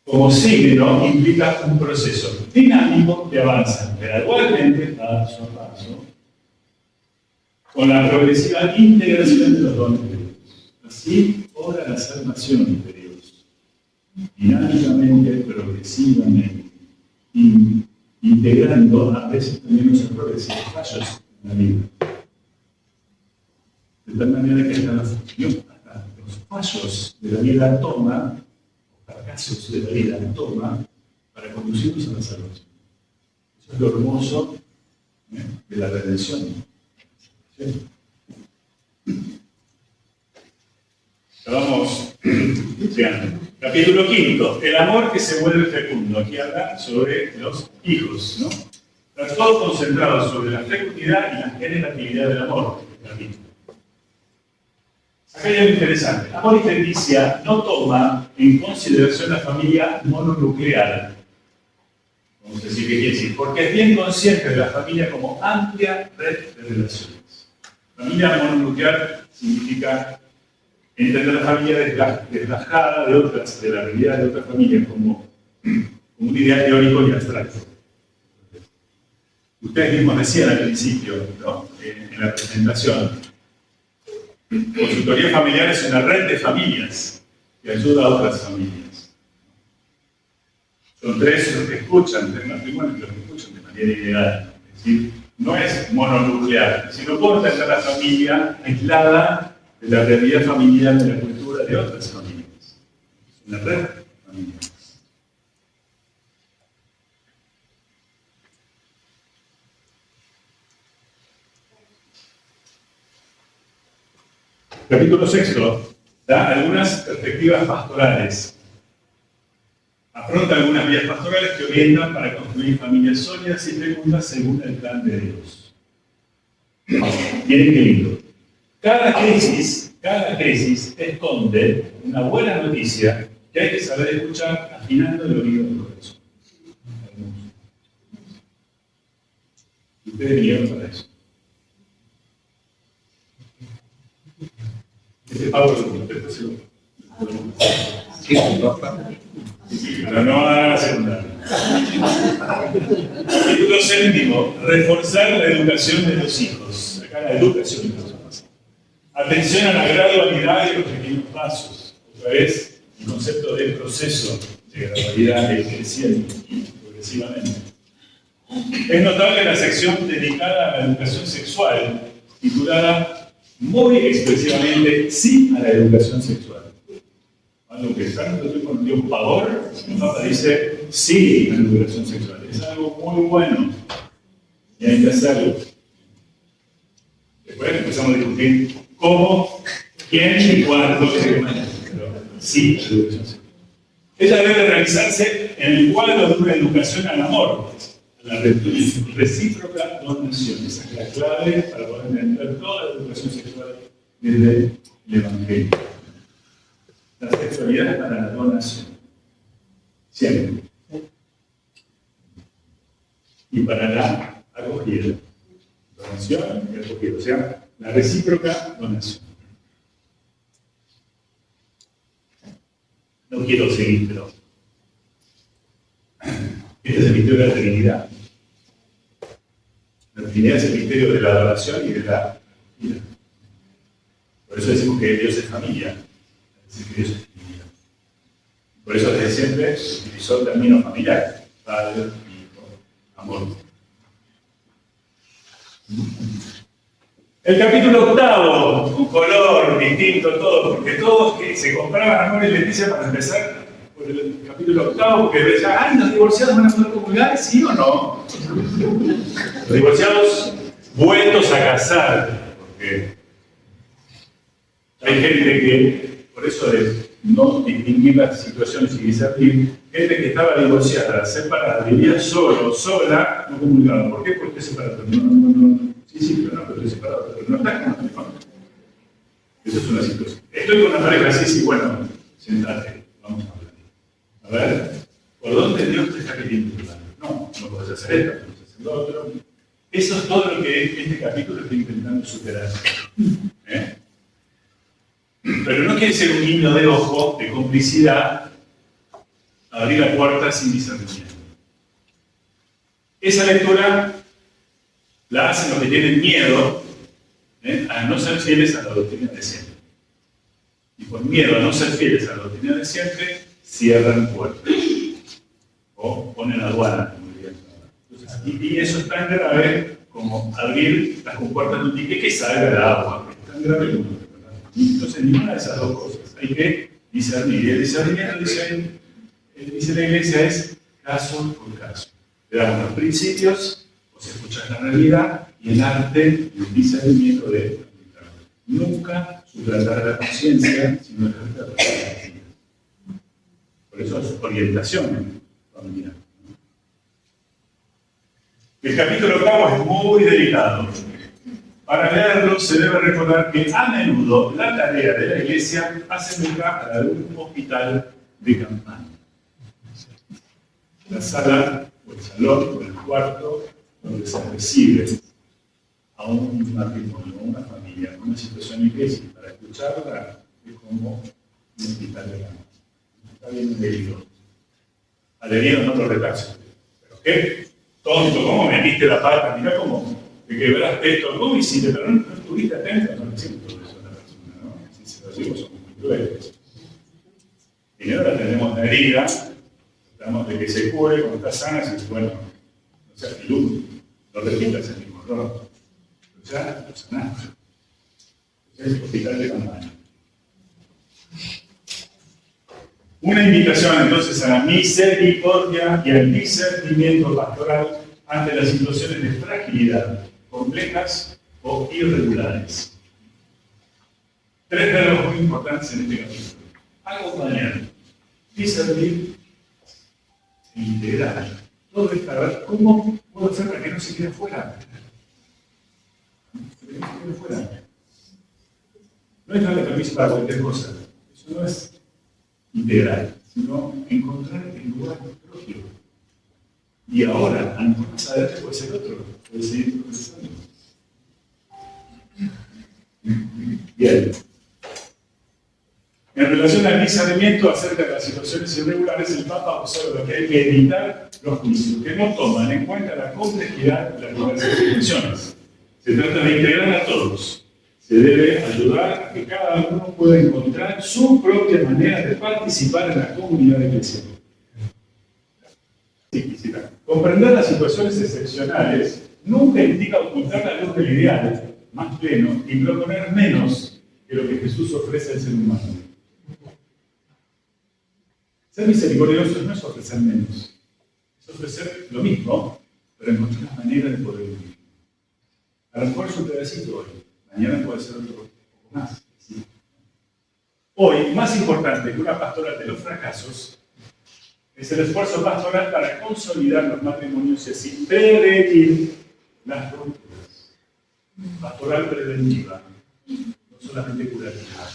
como signo, implica un proceso dinámico que avanza gradualmente, paso a paso, con la progresiva integración de los dones de Dios. Así obra la salvación de Dios, dinámicamente, progresivamente, integrando a veces también los errores y los fallos en la vida. De tal manera que hasta los fallos de la vida toma, fracasos de la vida toma, para conducirnos a la salvación. Eso es lo hermoso de la redención. ¿Sí? Vamos llegando. Capítulo 5. El amor que se vuelve fecundo. Aquí habla sobre los hijos, ¿no? Está todo concentrado sobre la fecundidad y la generatividad del amor. Acá hay algo interesante. Amor y Leticia no toma en consideración la familia mononuclear. Vamos a decir qué quiere decir. Porque es bien consciente de la familia como amplia red de relaciones. Familia mononuclear significa entender la familia desgajada de la realidad de otras familias como un ideal teórico y abstracto. Ustedes mismos decían al principio, ¿no? En la presentación, consultoría familiar es una red de familias que ayuda a otras familias. Son tres los que escuchan, tres matrimonios los que escuchan de manera ideal. Es decir, no es mononuclear, sino puedo entender la familia aislada de la realidad familiar de la cultura de otras familias. Es una red familiar. Capítulo 6 da algunas perspectivas pastorales. Afronta algunas vías pastorales que orientan para construir familias sólidas y fecundas según el plan de Dios. Miren qué lindo. Cada crisis esconde una buena noticia que hay que saber escuchar afinando el oído del corazón. Y ustedes vinieron para eso. Este Pablo lo contesta seguro. Pero no a la segunda. Capítulo 7. Reforzar la educación de los hijos. Acá la educación de los hijos. Atención a la gradualidad y los pequeños pasos. Otra vez, el concepto de proceso de gradualidad es creciendo progresivamente. Es notable la sección dedicada a la educación sexual, titulada muy expresivamente sí a la educación sexual. Algo que tanto tiempo nos dio un pavor, el Papa dice sí a la educación sexual. Es algo muy bueno y hay que hacerlo. Después empezamos a discutir cómo, quién y cuándo, pero sí a la educación sexual. Ella debe realizarse en el cuadro de una educación al amor, a la recíproca donación. Esa es la clave para poder entender toda la educación sexual desde el Evangelio. La sexualidad es para la donación. Siempre. Y para la acogida. Donación y acogida. O sea, la recíproca donación. no quiero seguir, pero este es el misterio de la Trinidad. La Trinidad es el misterio de la adoración y de la vida. Por eso decimos que Dios es familia. Es decir, que Dios es familia. Por eso desde siempre se utilizó el término familiar. Padre, Hijo, amor. El capítulo 8, con color distinto, todo, porque todos que se compraban amor y Leticia para empezar por el capítulo 8, porque decían, ay, los divorciados van a poder comulgar, ¿sí o no? Los divorciados vueltos a casar, porque hay gente que, por eso de no distinguir las situaciones y discernir, gente que estaba divorciada, separada, vivía solo, sola, no comulgaba. ¿Por qué? Porque separado. No. Sí, pero estoy separado, pero no estás con otro. Esa es una situación. Estoy con una pareja, sí, bueno, sentate, vamos a hablar. A ver, ¿por dónde Dios te está queriendo hablar? No puedes hacer esto, no puedes hacer lo otro. Eso es todo lo que este capítulo está intentando superar. Pero no quiere ser un guiño de ojo, de complicidad, abrir la puerta sin discernimiento. Esa lectura la hacen los que tienen miedo a no ser fieles a la doctrina de siempre. Y por miedo a no ser fieles a la doctrina de siempre, cierran puertas. O ponen aduana, como dirían. Y eso es tan grave como abrir las compuertas de un dique que salga el agua. Es tan grave como. Entonces, ninguna de esas dos cosas. Hay que discernir. Y el discernimiento, dice la Iglesia, es caso por caso. Le damos los principios, se escucha la realidad y el arte y el discernimiento de nunca suplantar la conciencia, sino el arte de la conciencia. Por eso es orientación familiar. El capítulo 8 es muy delicado. Para leerlo se debe recordar que a menudo la tarea de la Iglesia asemeja a la de un hospital de campaña. La sala, o el salón, o el cuarto, donde se recibe a un matrimonio, a una familia, a una situación difícil, para escucharla es como un hospital de campaña. Está bien herido. Al herido no lo retazo. ¿Pero qué? Tonto, ¿cómo metiste la pata? Mirá cómo te quebraste esto. ¿Cómo hiciste? Pero no estuviste atento, no le decimos todo eso a la persona, ¿no? Si se lo decimos somos muy crueles. Primero la tenemos la herida, tratamos de que se cure, cuando está sana, se dice, bueno, no seas piludo, no repitas el mismo error. Pero ya lo sanaste. Es el hospital de campaña. Una invitación entonces a la misericordia y al discernimiento pastoral ante las situaciones de fragilidad, complejas o irregulares. Tres verbos muy importantes en este capítulo. Acompañar, discernir e integrar. Todo es para ver cómo puedo hacer para que no se quede fuera. Para que no se quede fuera. No es darle permiso para cualquier cosa. Eso no es integral, sino encontrar el lugar propio. Y ahora, a lo mejor más adelante puede ser otro, puede seguir progresando. Bien. En relación al discernimiento acerca de las situaciones irregulares, el Papa observa que hay que evitar los juicios que no toman en cuenta la complejidad de las diversas situaciones. Se trata de integrar a todos. Se debe ayudar a que cada uno pueda encontrar su propia manera de participar en la comunidad eclesial. Comprender las situaciones excepcionales nunca indica ocultar la luz del ideal más pleno y proponer menos que lo que Jesús ofrece al ser humano. Ser misericordioso no es ofrecer menos, es ofrecer lo mismo, pero encontrar una manera de poder vivir. A lo mejor es un pedacito hoy, mañana puede ser otro poco más. ¿Sí? Hoy, más importante que una pastoral de los fracasos, es el esfuerzo pastoral para consolidar los matrimonios y así prevenir las rupturas. Pastoral preventiva, no solamente curativa.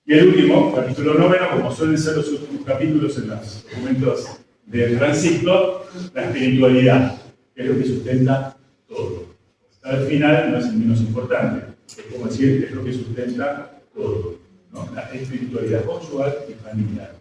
Y el último, capítulo 9, como suelen ser los últimos capítulos en los documentos de Francisco, la espiritualidad, que es lo que sustenta todo. Hasta el final no es el menos importante, es como decir que es lo que sustenta todo, ¿no? La espiritualidad conyugal y familiar.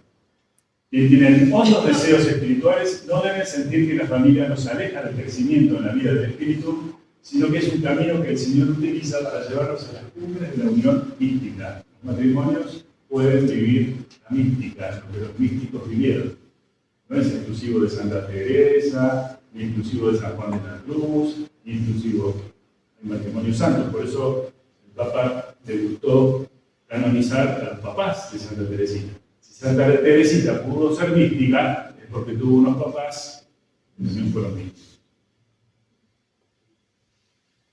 Quienes tienen hondos deseos espirituales no deben sentir que la familia nos aleja del crecimiento en la vida del espíritu, sino que es un camino que el Señor utiliza para llevarnos a las cumbres de la unión mística. Los matrimonios pueden vivir la mística, lo que los místicos vivieron. No es exclusivo de Santa Teresa, ni exclusivo de San Juan de la Cruz, ni exclusivo del matrimonio santo. Por eso el Papa le gustó canonizar a los papás de Santa Teresita. Si Santa Teresita pudo ser mística, es porque tuvo unos papás que no fueron místicos.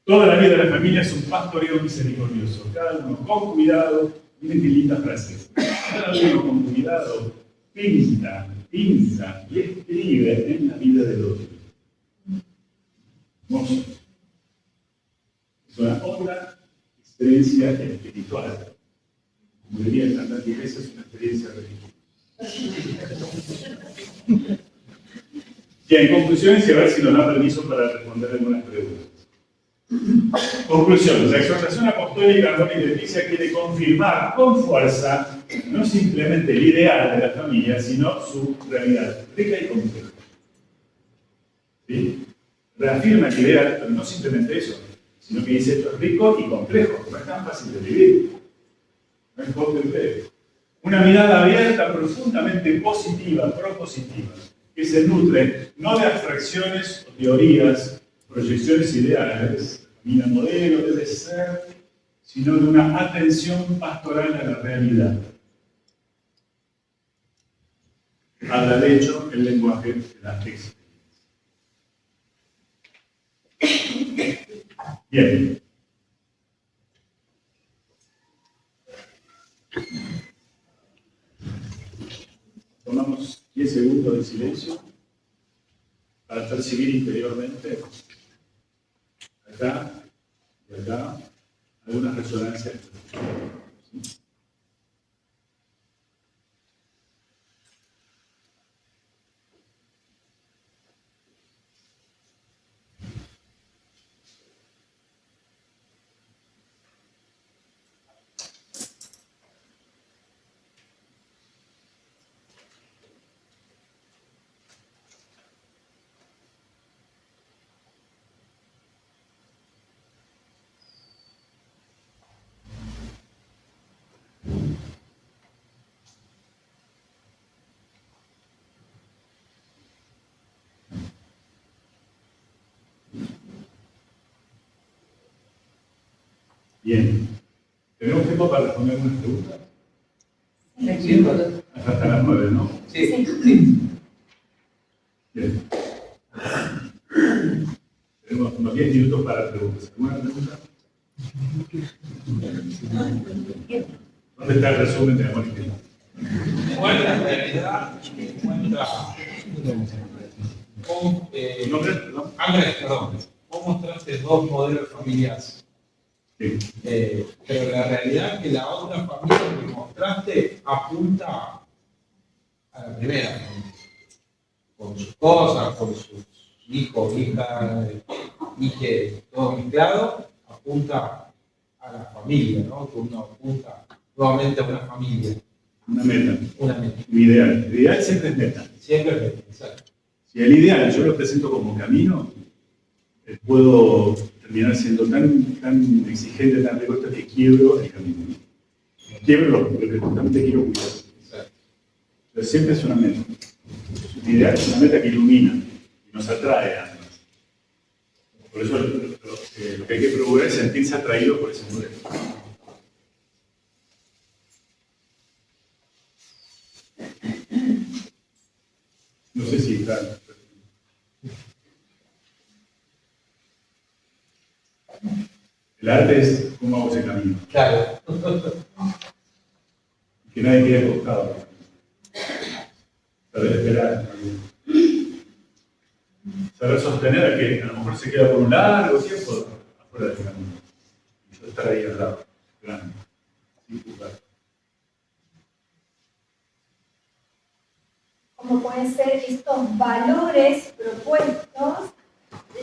Toda la vida de la familia es un pastoreo misericordioso, cada uno con cuidado. Miren qué linda frase. Cada uno con cuidado pinta y escribe en la vida del otro. Hermoso. Es una honda experiencia espiritual. Como diría el cantante Iglesia, es una experiencia religiosa. Y en conclusiones, y a ver si nos da permiso para responder algunas preguntas. Conclusión, la exhortación apostólica Amor y Leticia quiere confirmar con fuerza no simplemente el ideal de la familia, sino su realidad rica y compleja. ¿Sí? Reafirma el ideal, pero no simplemente eso, sino que dice esto es rico y complejo, no es tan fácil de vivir, no es corto y breve. Una mirada abierta, profundamente positiva, propositiva, que se nutre no de abstracciones o teorías, proyecciones ideales, la modelo debe ser, sino de una atención pastoral a la realidad. Habla de hecho el lenguaje de la experiencia. Bien. Tomamos 10 segundos de silencio para percibir interiormente acá y acá algunas resonancias. ¿Sí? Bien. ¿Tenemos tiempo para responder algunas preguntas? Sí. Hasta las 9, ¿no? Sí. Bien. Tenemos unos 10 minutos para preguntas. ¿Alguna pregunta? ¿Dónde está el resumen de Amor y Leticia? ¿Cuál es la realidad que encuentra Andrés, perdón, vos mostraste dos modelos familiares. Sí. Pero la realidad es que la otra familia que mostraste apunta a la primera familia. Con sus cosas, con sus hijos, hijas, hijas, todo mezclado, apunta a la familia, ¿no? Que uno apunta nuevamente a una familia. Una meta. Una meta. Un ideal. El ideal siempre es meta. Siempre es exacto. Si el ideal yo lo presento como camino, puedo terminar siendo tan exigente, tan riguroso que quiebro el camino. Quiebro lo que justamente quiero cuidar. Exacto. Pero siempre es una meta. El ideal es una meta que ilumina y nos atrae a más. Por eso lo que hay que procurar es sentirse atraído por ese modelo. No sé si está. El arte es cómo hago ese camino. Claro. Que nadie quede acostado. Saber esperar. Saber sostener a que a lo mejor se queda por un largo tiempo afuera del camino. Y yo estar ahí al lado, grande, sin juzgar. Como pueden ser estos valores propuestos,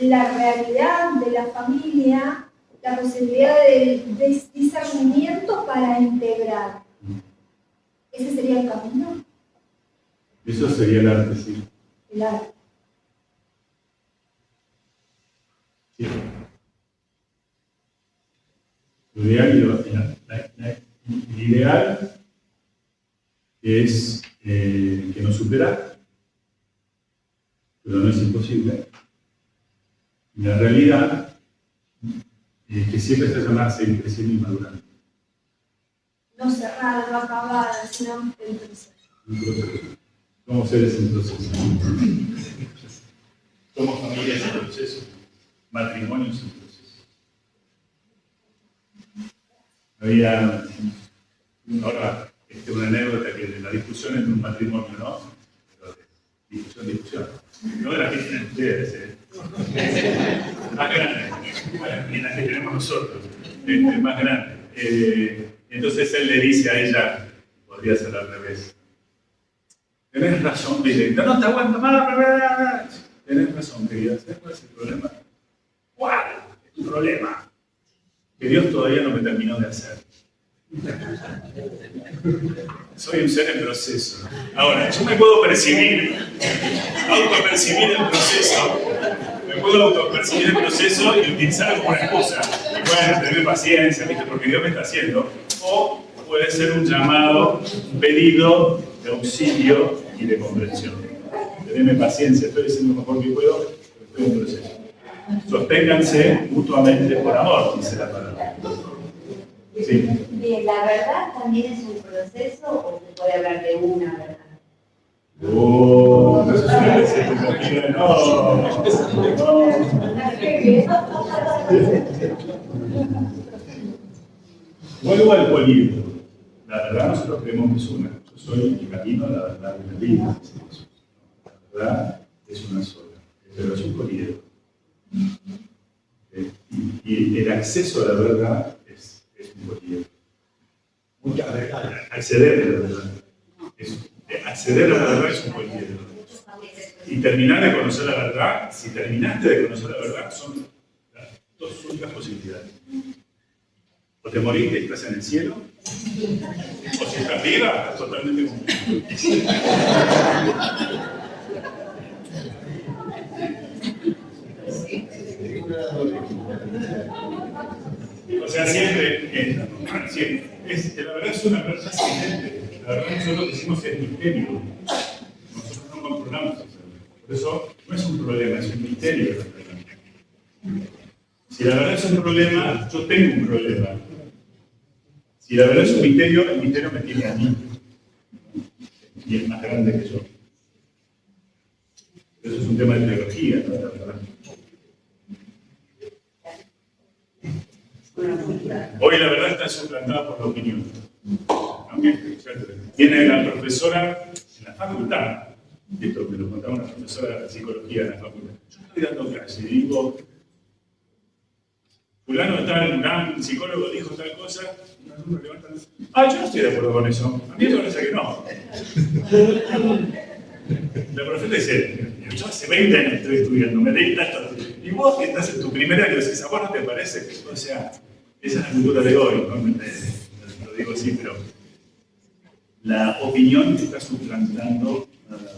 la realidad de la familia la posibilidad de discernimiento para integrar. ¿Ese sería el camino? Eso sería el arte, sí. El arte. Sí. Lo ideal, el ideal es que no supera, pero no es imposible. La realidad es que siempre se llama seguir creciendo y madurando. No cerrada, no acabada, sino el proceso. Un proceso. Somos seres en proceso. Somos familias en proceso. Matrimonios en proceso. Había ahora una anécdota que de la discusión en un matrimonio, ¿no? Pero discusión. No de la que tienen ustedes, más grande. Bueno, y la que tenemos nosotros, más grande. Entonces él le dice a ella, podría ser al revés. Tenés razón, dice, no te aguanto más. Tenés razón, querida. ¿Sabes cuál es el problema? ¿Cuál es tu problema? Que Dios todavía no me terminó de hacer. Soy un ser en proceso. Ahora, yo me puedo percibir, autopercibir el proceso. Me puedo autopercibir el proceso y utilizarlo como una excusa. Y bueno, tener paciencia, ¿viste? Porque Dios me está haciendo. O puede ser un llamado, un pedido de auxilio y de comprensión. Tenedme paciencia, estoy haciendo lo mejor que puedo, pero estoy en proceso. Sosténganse mutuamente por amor, dice la palabra. Sí. Bien, ¿la verdad también es un proceso o se puede hablar de una verdad? Oh, entonces una receta no. Vuelvo al poliedro. La verdad nosotros creemos que es una. Yo soy el camino, la verdad y la vida. La verdad es una sola, pero es un poliedro. Y el acceso a la verdad es un poliedro. Muchas verdades. Acceder a la verdad. Acceder a la verdad es un poliedro. Y terminar de conocer la verdad, si terminaste de conocer la verdad, son las dos únicas posibilidades. O te morís y estás en el cielo, o si estás viva, estás totalmente confundido. O sea, siempre, la verdad es una verdad silente. La verdad nosotros decimos es misterio. Nosotros no controlamos eso. Por eso no es un problema, es un misterio. Si la verdad es un problema, yo tengo un problema. Si la verdad es un misterio, el misterio me tiene a mí. Y es más grande que yo. Eso es un tema de teología, ¿no? La verdad. Hoy la verdad está suplantada por la opinión. Tiene la profesora en la facultad, esto me lo contaba una profesora de psicología en la facultad. Yo estoy dando clase y digo, fulano tal, un psicólogo dijo tal cosa, un alumno levanta la mano. Yo no estoy de acuerdo con eso. A mí me parece que no. La profesora dice, yo hace 20 años estoy estudiando, me dicta esto. Y vos que estás en tu primer año decís, ¿a vos no te parece? O sea, esa es la cultura de hoy, ¿no? Lo digo así, pero la opinión está suplantando la verdad.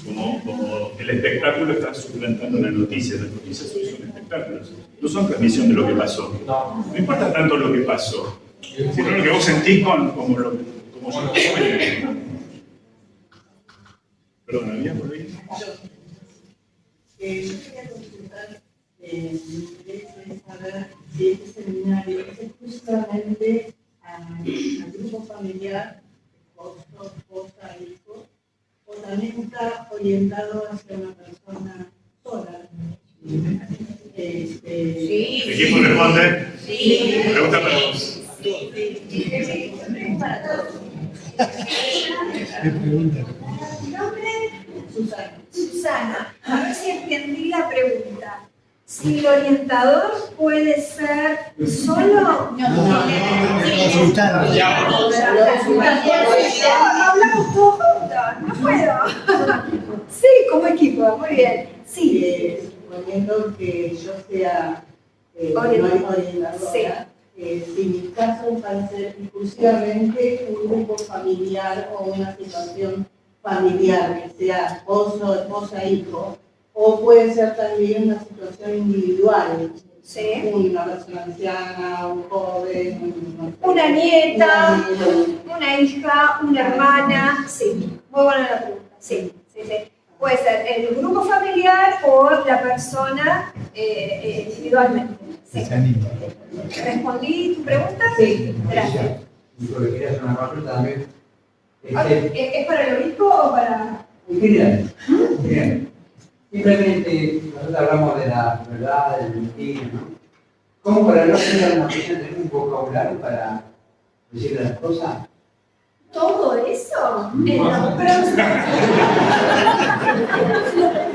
Como el espectáculo está suplantando la noticia. Las noticias hoy son espectáculos, no son transmisión de lo que pasó. No importa tanto lo que pasó, sino lo que vos sentís como yo fue. Perdón, ¿había por ahí? Yo quería consultar el interés de saber si este seminario es exclusivamente al grupo familiar, esposa, hijo, o también está orientado hacia una persona sola. Sí. ¿Quién responde? Sí. Pregunta para vos. Para todos. ¿Mi nombre? Susana. Susana. A ver si entendí la pregunta. Si el orientador puede ser solo... Hablamos todos juntos, no puedo. Sí, como equipo, muy bien. Sí. Suponiendo ejemplo, que yo sea no orientadora, si mi caso va a ser exclusivamente un grupo familiar o una situación familiar, que sea esposo, esposa, hijo, o puede ser también una situación individual, Sí. una persona anciana, un joven, Una nieta, una hija, una hermana, sí. Muy buena la pregunta, sí, sí, sí. Puede ser el grupo familiar o la persona individualmente. Sí. ¿Respondí tu pregunta? Sí. Gracias. Y lo que quería hacer una consulta también. ¿Es para el obispo o para...? En general, simplemente nosotros hablamos de la verdad, del mentira, ¿no? ¿Cómo para no tener una persona tener un vocabulario para decir las cosas? ¿Todo eso? En los próximos...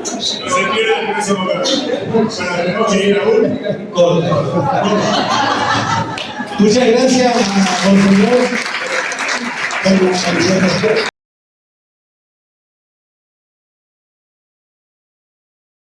No se pierde el próximo para tenemos que ir aún. Muchas gracias, por favor.